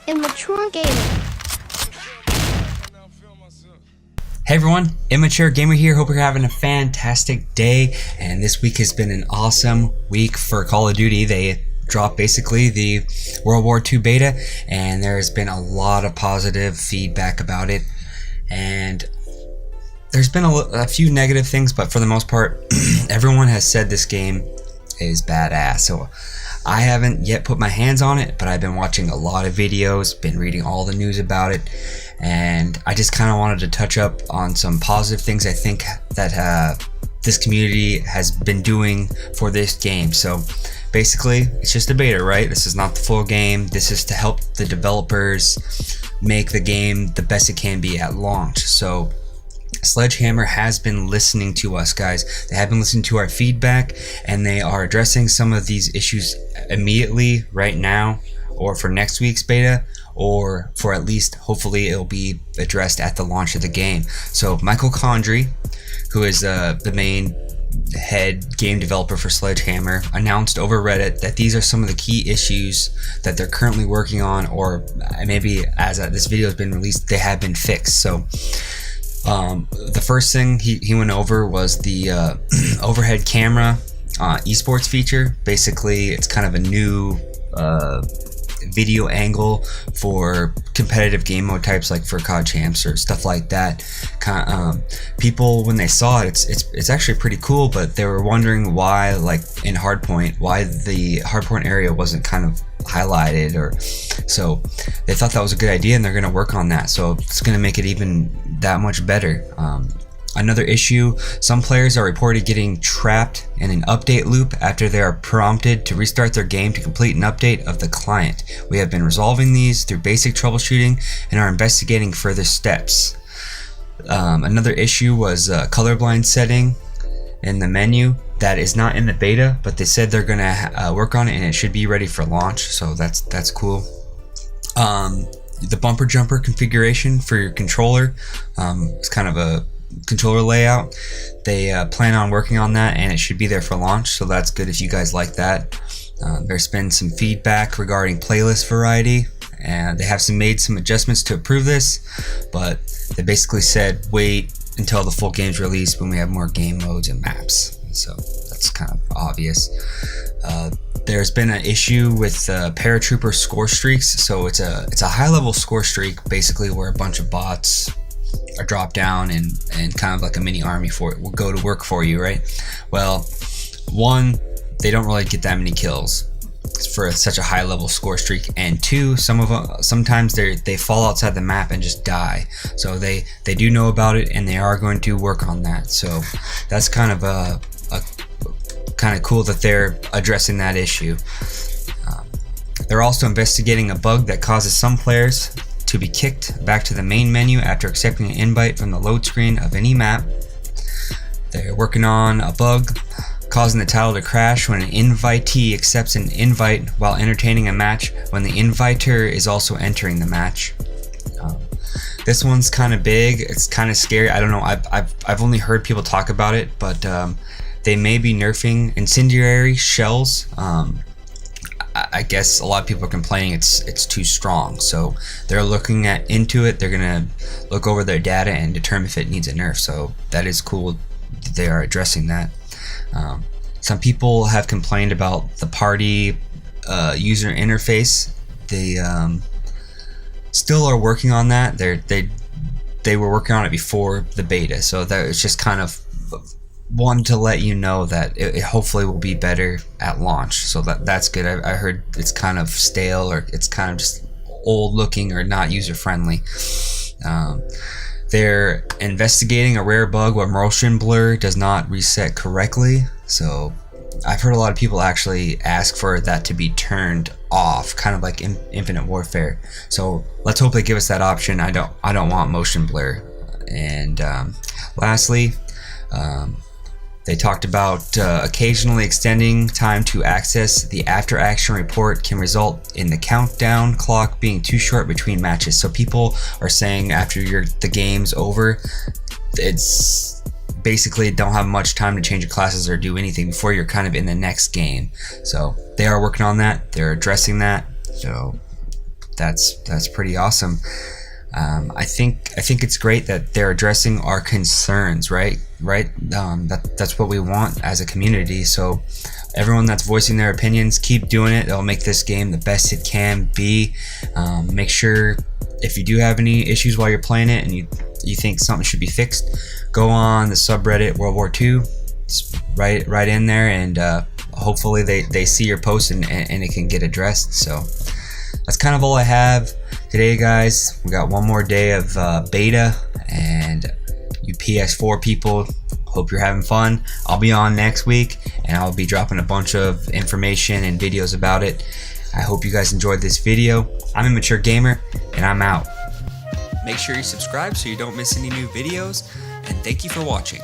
Immature Gaming. Hey everyone, Immature Gamer here. Hope you're having a fantastic day. And this week has been an awesome week for Call of Duty. They dropped basically the World War II beta, and there's been a lot of positive feedback about it. And there's been a few negative things, but for the most part, everyone has said this game is badass. So I haven't yet put my hands on it, but I've been watching a lot of videos, been reading all the news about it, and I just kind of wanted to touch up on some positive things I think that this community has been doing for this game. So basically, it's just a beta, right? This is not the full game. This is to help the developers make the game the best it can be at launch. So Sledgehammer has been listening to us, guys. They have been listening to our feedback, and they are addressing some of these issues immediately right now, or for next week's beta, or for at least hopefully it'll be addressed at the launch of the game. So Michael Condrey, who is the main head game developer for Sledgehammer, announced over Reddit that these are some of the key issues that they're currently working on, or maybe as this video has been released, they have been fixed. So the first thing he went over was the overhead camera esports feature. Basically, it's kind of a new video angle for competitive game mode types, like for COD champs or stuff like that. People, when they saw it, it's actually pretty cool, but they were wondering why, like in Hardpoint, why the Hardpoint area wasn't kind of highlighted, or so they thought that was a good idea, and they're going to work on that. So it's going to make it even that much better. Another issue, some players are reported getting trapped in an update loop after they are prompted to restart their game to complete an update of the client. We have been resolving these through basic troubleshooting and are investigating further steps. Another issue was colorblind setting in the menu. That is not in the beta, but they said they're gonna work on it, and it should be ready for launch, so that's cool. The bumper jumper configuration for your controller, it's kind of a controller layout. They plan on working on that, and it should be there for launch, so that's good if you guys like that. There's been some feedback regarding playlist variety, and they have made some adjustments to improve this, but they basically said wait until the full game's released when we have more game modes and maps. So that's kind of obvious. There's been an issue with paratrooper score streaks. So it's a high level score streak, basically, where a bunch of bots are dropped down and kind of like a mini army for it will go to work for you, right? Well, one, they don't really get that many kills for such a high level score streak, and two, sometimes they fall outside the map and just die. So they do know about it, and they are going to work on that. So that's kind of kind of cool that they're addressing that issue. They're also investigating a bug that causes some players to be kicked back to the main menu after accepting an invite from the load screen of any map. They're working on a bug causing the title to crash when an invitee accepts an invite while entertaining a match when the inviter is also entering the match. This one's kind of big. It's kind of scary. I don't know. I've only heard people talk about it, but they may be nerfing incendiary shells. I guess a lot of people are complaining it's too strong, so they're looking into it. They're gonna look over their data and determine if it needs a nerf. So that is cool. They are addressing that. Some people have complained about the party user interface. They still are working on that. They were working on it before the beta, so that it's just kind of wanted to let you know that it hopefully will be better at launch. So that's good. I heard it's kind of stale, or it's kind of just old looking or not user friendly. They're investigating a rare bug where motion blur does not reset correctly. So I've heard a lot of people actually ask for that to be turned off, kind of like Infinite Warfare. So let's hope they give us that option. I don't want motion blur. And lastly, they talked about occasionally extending time to access the after action report can result in the countdown clock being too short between matches. So people are saying after the game's over, it's basically don't have much time to change your classes or do anything before you're kind of in the next game. So they are working on that. They're addressing that. So that's pretty awesome. I think it's great that they're addressing our concerns, right? That's what we want as a community. So everyone that's voicing their opinions, keep doing it. It'll make this game the best it can be. Make sure if you do have any issues while you're playing it and you think something should be fixed, go on the subreddit World War II. It's right in there, and hopefully they see your post and it can get addressed. So that's kind of all I have today, guys. We got one more day of beta, and you PS4 people, hope you're having fun. I'll be on next week, and I'll be dropping a bunch of information and videos about it. I hope you guys enjoyed this video. I'm Immature Gamer, and I'm out. Make sure you subscribe so you don't miss any new videos, and thank you for watching.